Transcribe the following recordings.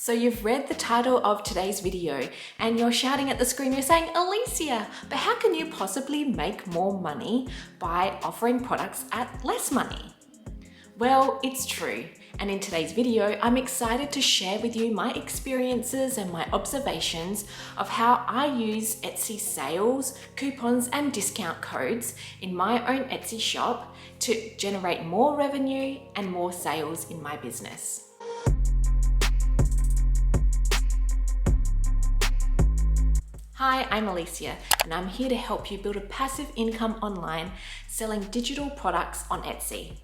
So you've read the title of today's video and you're shouting at the screen, you're saying, Alicia, but how can you possibly make more money by offering products at less money? Well, it's true. And in today's video, I'm excited to share with you my experiences and my observations of how I use Etsy sales, coupons, and discount codes in my own Etsy shop to generate more revenue and more sales in my business. Hi, I'm Alicia, and I'm here to help you build a passive income online selling digital products on Etsy.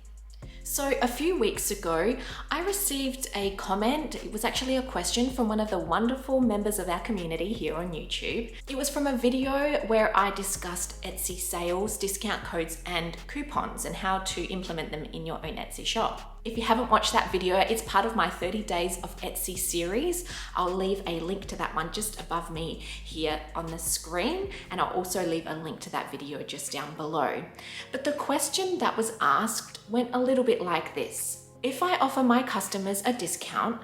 So a few weeks ago, I received a comment. It was actually a question from one of the wonderful members of our community here on YouTube. It was from a video where I discussed Etsy sales, discount codes, and coupons and how to implement them in your own Etsy shop. If you haven't watched that video, it's part of my 30 Days of Etsy series. I'll leave a link to that one just above me here on the screen, and I'll also leave a link to that video just down below. But the question that was asked went a little bit like this. If I offer my customers a discount,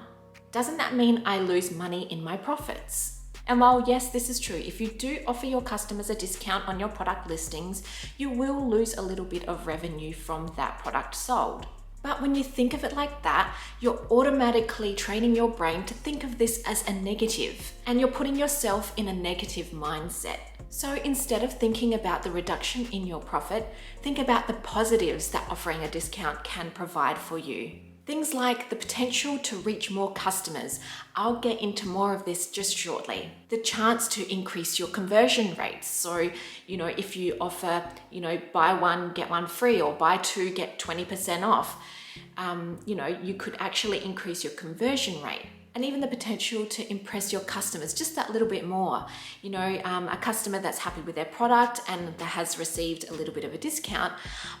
doesn't that mean I lose money in my profits? And while yes, this is true, if you do offer your customers a discount on your product listings, you will lose a little bit of revenue from that product sold. But when you think of it like that, you're automatically training your brain to think of this as a negative, and you're putting yourself in a negative mindset. So instead of thinking about the reduction in your profit, think about the positives that offering a discount can provide for you. Things like the potential to reach more customers. I'll get into more of this just shortly. The chance to increase your conversion rates. So, if you offer, buy one, get one free, or buy two, get 20% off, you could actually increase your conversion rate. And even the potential to impress your customers just that little bit more. A customer that's happy with their product and that has received a little bit of a discount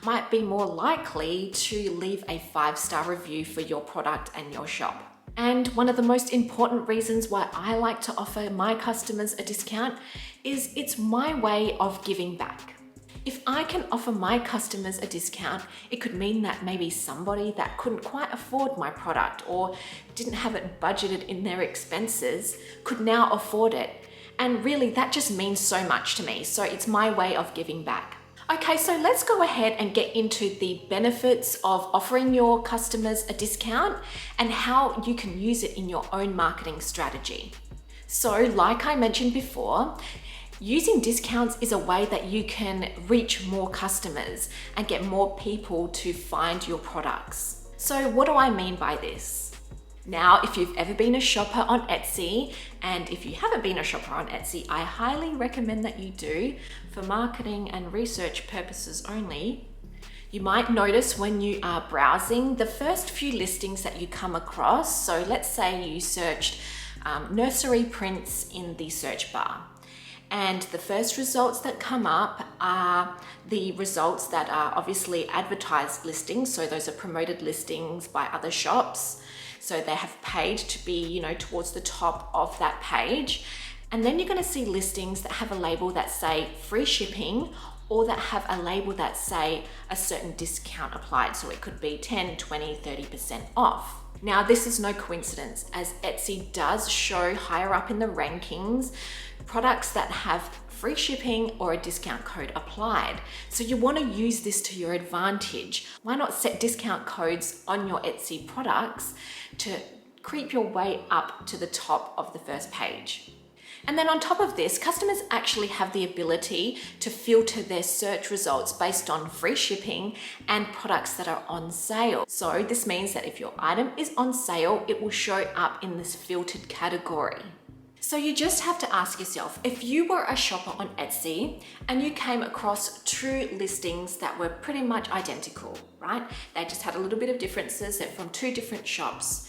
might be more likely to leave a 5-star review for your product and your shop. And one of the most important reasons why I like to offer my customers a discount is it's my way of giving back. If I can offer my customers a discount, it could mean that maybe somebody that couldn't quite afford my product or didn't have it budgeted in their expenses could now afford it. And really, that just means so much to me. So it's my way of giving back. Okay, so let's go ahead and get into the benefits of offering your customers a discount and how you can use it in your own marketing strategy. So like I mentioned before, using discounts is a way that you can reach more customers and get more people to find your products. So what do I mean by this? Now, if you've ever been a shopper on Etsy, and if you haven't been a shopper on Etsy, I highly recommend that you do for marketing and research purposes only. You might notice when you are browsing the first few listings that you come across. So let's say you searched nursery prints in the search bar. And the first results that come up are the results that are obviously advertised listings. So those are promoted listings by other shops. So they have paid to be, towards the top of that page. And then you're going to see listings that have a label that say free shipping, or that have a label that say a certain discount applied. So it could be 10, 20, 30% off. Now, this is no coincidence, as Etsy does show higher up in the rankings products that have free shipping or a discount code applied. So you want to use this to your advantage. Why not set discount codes on your Etsy products to creep your way up to the top of the first page? And then on top of this, customers actually have the ability to filter their search results based on free shipping and products that are on sale. So this means that if your item is on sale, it will show up in this filtered category. So you just have to ask yourself, if you were a shopper on Etsy and you came across two listings that were pretty much identical, right? They just had a little bit of differences. They're from two different shops.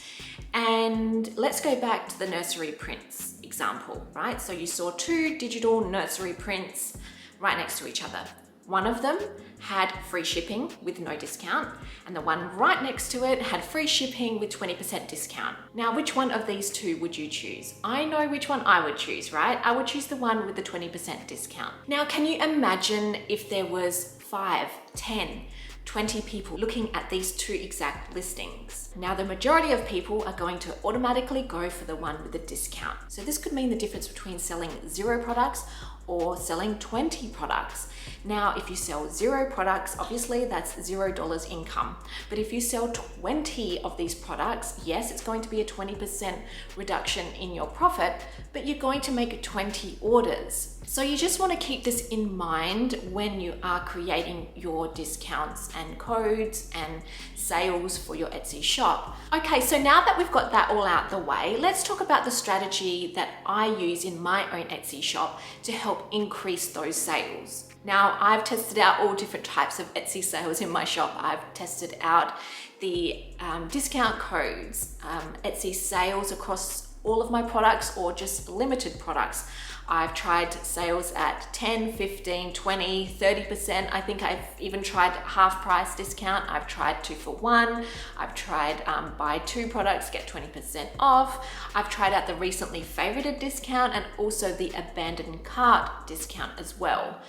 And let's go back to the nursery prints example, right? So you saw two digital nursery prints right next to each other. One of them had free shipping with no discount, and the one right next to it had free shipping with 20% discount. Now, which one of these two would you choose? I know which one I would choose, right? I would choose the one with the 20% discount. Now, can you imagine if there was 5, 10, 20 people looking at these two exact listings. Now, the majority of people are going to automatically go for the one with the discount. So this could mean the difference between selling 0 products or selling 20 products. Now, if you sell 0 products, obviously that's $0 income. But if you sell 20 of these products, yes, it's going to be a 20% reduction in your profit, but you're going to make 20 orders. So you just want to keep this in mind when you are creating your discounts and codes and sales for your Etsy shop. Okay, so now that we've got that all out the way, let's talk about the strategy that I use in my own Etsy shop to help increase those sales. Now, I've tested out all different types of Etsy sales in my shop. I've tested out the discount codes, Etsy sales across all of my products or just limited products. I've tried sales at 10, 15, 20, 30%. I think I've even tried half price discount. I've tried 2 for 1. I've tried buy 2 products, get 20% off. I've tried out the recently favorited discount and also the abandoned cart discount as well.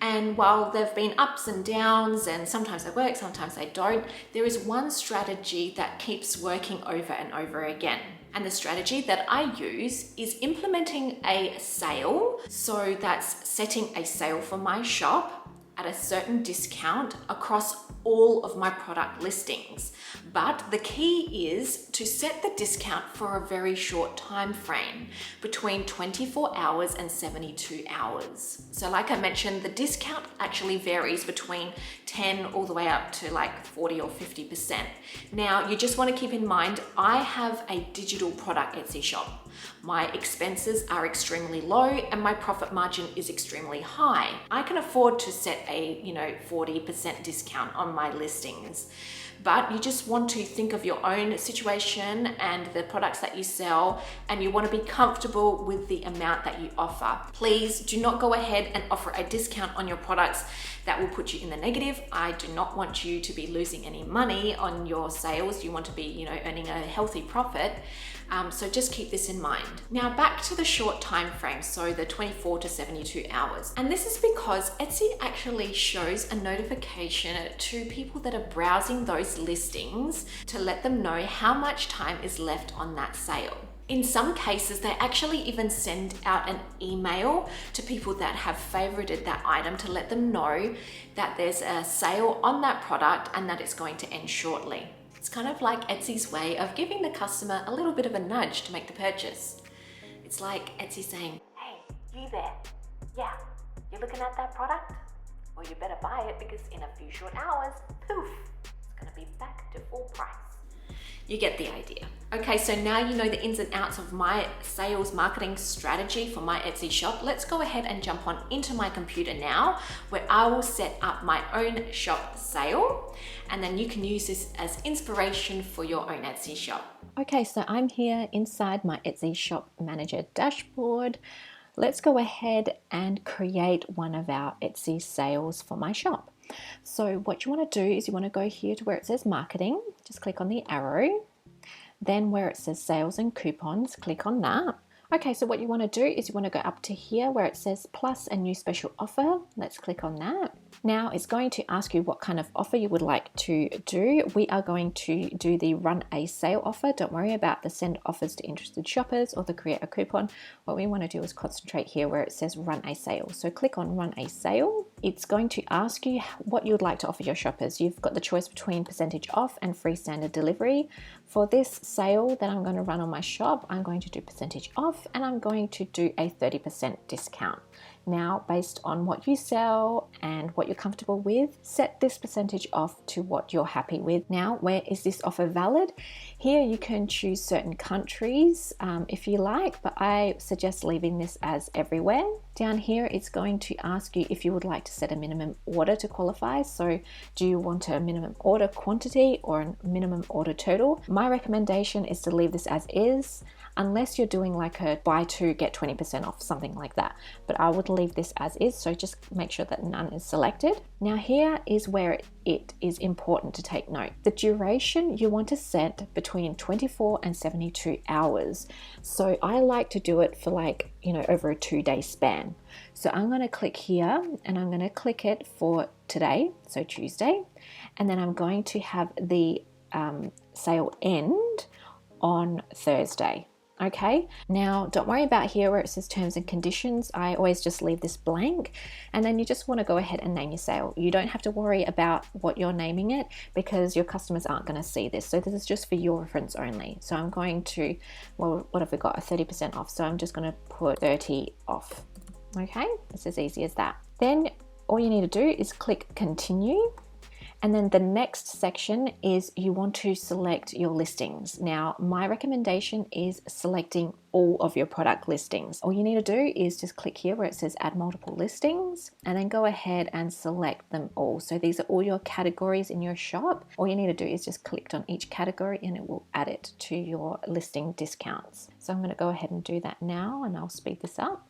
And while there've been ups and downs and sometimes they work, sometimes they don't, there is one strategy that keeps working over and over again. And the strategy that I use is implementing a sale. So that's setting a sale for my shop at a certain discount across all of my product listings. But the key is to set the discount for a very short time frame, between 24 hours and 72 hours. So like I mentioned, the discount actually varies between 10 all the way up to like 40 or 50%. Now, you just want to keep in mind, I have a digital product Etsy shop. My expenses are extremely low and my profit margin is extremely high. I can afford to set a 40% discount on my listings. But you just want to think of your own situation and the products that you sell, and you want to be comfortable with the amount that you offer. Please do not go ahead and offer a discount on your products that will put you in the negative. I do not want you to be losing any money on your sales. You want to be, earning a healthy profit. So just keep this in mind. Now back to the short time frame, so the 24 to 72 hours. And this is because Etsy actually shows a notification to people that are browsing those listings to let them know how much time is left on that sale. In some cases, they actually even send out an email to people that have favorited that item to let them know that there's a sale on that product and that it's going to end shortly. It's kind of like Etsy's way of giving the customer a little bit of a nudge to make the purchase. It's like Etsy saying, hey, you there? Yeah, you're looking at that product? Well, you better buy it because in a few short hours, poof, it's gonna be back to full price. You get the idea. Okay, so now you know the ins and outs of my sales marketing strategy for my Etsy shop. Let's go ahead and jump on into my computer now, where I will set up my own shop sale, and then you can use this as inspiration for your own Etsy shop. Okay, so I'm here inside my Etsy shop manager dashboard. Let's go ahead and create one of our Etsy sales for my shop. So what you want to do is you want to go here to where it says marketing, just click on the arrow, then where it says sales and coupons, click on that. Okay, so what you want to do is you want to go up to here where it says plus a new special offer. Let's click on that. Now it's going to ask you what kind of offer you would like to do. We are going to do the run a sale offer. Don't worry about the send offers to interested shoppers or the create a coupon. What we want to do is concentrate here where it says run a sale. So click on run a sale. It's going to ask you what you would like to offer your shoppers. You've got the choice between percentage off and free standard delivery. For this sale that I'm going to run on my shop, I'm going to do percentage off and I'm going to do a 30% discount. Now, based on what you sell and what you're comfortable with, set this percentage off to what you're happy with. Now, where is this offer valid? Here you can choose certain countries if you like, but I suggest leaving this as everywhere. Down here, it's going to ask you if you would like to set a minimum order to qualify. So do you want a minimum order quantity or a minimum order total? My recommendation is to leave this as is, unless you're doing like a buy 2 get 20% off, something like that. But I would leave this as is, so just make sure that none is selected. Now here is where it is important to take note. The duration you want to set between 24 and 72 hours. So I like to do it for over a 2-day span. So I'm going to click here and I'm going to click it for today, so Tuesday, and then I'm going to have the sale end on Thursday. Okay, now don't worry about here where it says terms and conditions. I always just leave this blank, and then you just want to go ahead and name your sale. You don't have to worry about what you're naming it because your customers aren't going to see this. So this is just for your reference only. So I'm going to, well, what have we got? A 30% off. So I'm just going to put 30 off. Okay, it's as easy as that. Then all you need to do is click continue. And then the next section is you want to select your listings. Now, my recommendation is selecting all of your product listings. All you need to do is just click here where it says add multiple listings and then go ahead and select them all. So these are all your categories in your shop. All you need to do is just click on each category and it will add it to your listing discounts. So I'm going to go ahead and do that now, and I'll speed this up.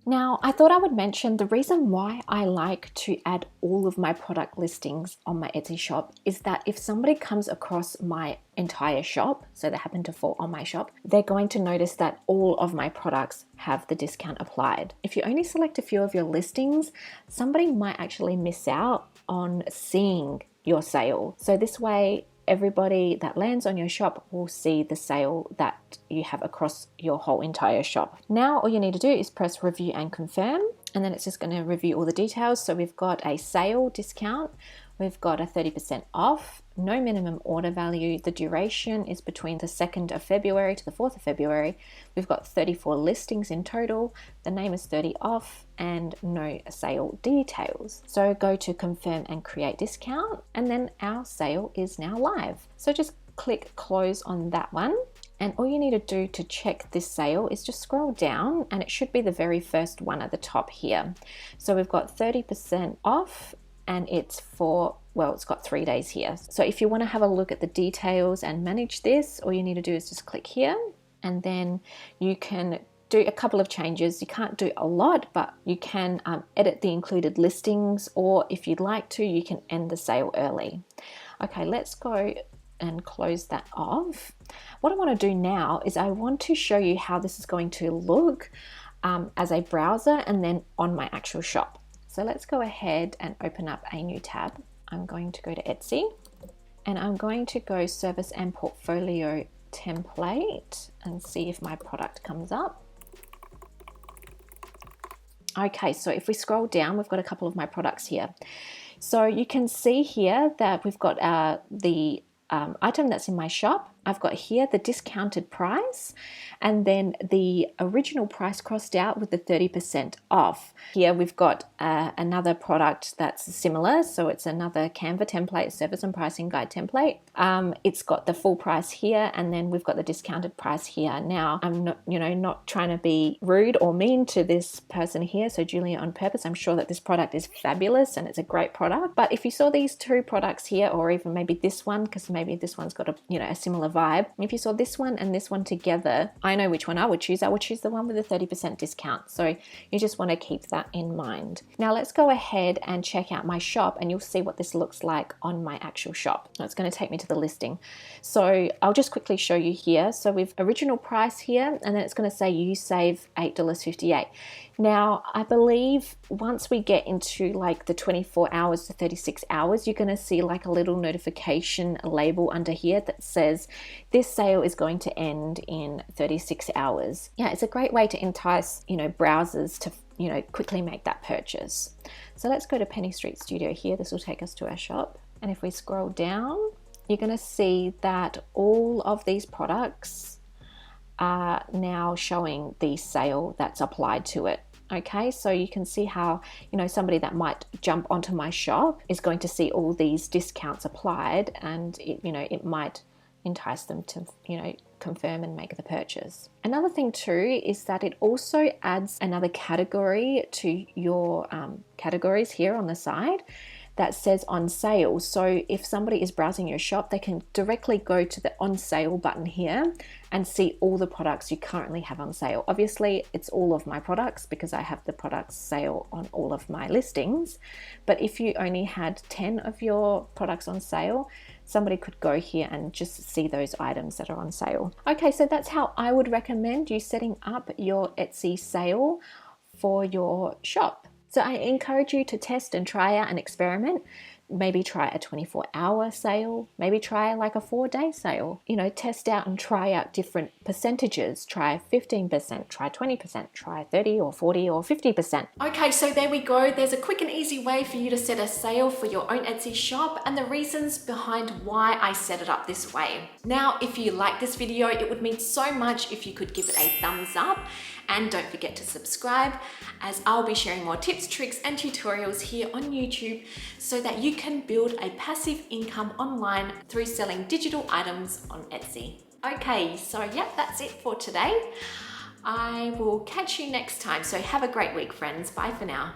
Now, I thought I would mention the reason why I like to add all of my product listings on my Etsy shop is that if somebody comes across my entire shop, so they happen to fall on my shop, they're going to notice that all of my products have the discount applied. If you only select a few of your listings, somebody might actually miss out on seeing your sale. So this way, everybody that lands on your shop will see the sale that you have across your whole entire shop. Now all you need to do is press review and confirm, and then it's just going to review all the details. So we've got a sale discount, we've got a 30% off, no minimum order value, the duration is between the 2nd of February to the 4th of February, we've got 34 listings in total, the name is 30 off, and no sale details. So go to confirm and create discount, and then our sale is now live. So just click close on that one. And all you need to do to check this sale is just scroll down, and it should be the very first one at the top here. So we've got 30% off, and it's for, well, it's got 3 days here. So if you want to have a look at the details and manage this, all you need to do is just click here, and then you can do a couple of changes. You can't do a lot, but you can edit the included listings, or if you'd like to, you can end the sale early. Okay, let's go and close that off. What I want to do now is I want to show you how this is going to look as a browser and then on my actual shop. So let's go ahead and open up a new tab. I'm going to go to Etsy, and I'm going to go service and portfolio template and see if my product comes up. Okay, so if we scroll down, we've got a couple of my products here. So you can see here that we've got the item that's in my shop. I've got here the discounted price, and then the original price crossed out with the 30% off. Here we've got another product that's similar, so it's another Canva template, service and pricing guide template. It's got the full price here, and then we've got the discounted price here. Now, I'm not trying to be rude or mean to this person here, so Julia on purpose. I'm sure that this product is fabulous and it's a great product, but if you saw these two products here, or even maybe this one, because maybe this one's got a similar vibe. If you saw this one and this one together, I know which one I would choose. I would choose the one with the 30% discount. So you just want to keep that in mind. Now let's go ahead and check out my shop, and you'll see what this looks like on my actual shop. Now it's going to take me to the listing. So I'll just quickly show you here. So we've original price here, and then it's going to say you save $8.58. Now, I believe once we get into like the 24 hours to 36 hours, you're going to see like a little notification label under here that says this sale is going to end in 36 hours. Yeah, it's a great way to entice, browsers to, quickly make that purchase. So let's go to Penny Street Studio here. This will take us to our shop. And if we scroll down, you're going to see that all of these products are now showing the sale that's applied to it. Okay, so you can see how, somebody that might jump onto my shop is going to see all these discounts applied, and it might entice them to, confirm and make the purchase. Another thing too is that it also adds another category to your categories here on the side that says on sale. So if somebody is browsing your shop, they can directly go to the on sale button here and see all the products you currently have on sale. Obviously, it's all of my products because I have the products sale on all of my listings. But if you only had 10 of your products on sale, somebody could go here and just see those items that are on sale. Okay, so that's how I would recommend you setting up your Etsy sale for your shop. So I encourage you to test and try out and experiment. Maybe try a 24-hour sale, maybe try like a 4-day sale. Test out and try out different percentages. Try 15%, try 20%, try 30 or 40 or 50%. Okay, so there we go. There's a quick and easy way for you to set a sale for your own Etsy shop and the reasons behind why I set it up this way. Now, if you like this video, it would mean so much if you could give it a thumbs up, and don't forget to subscribe, as I'll be sharing more tips, tricks, and tutorials here on YouTube so that you can build a passive income online through selling digital items on Etsy. Okay, so yeah, that's it for today. I will catch you next time. So have a great week, friends. Bye for now.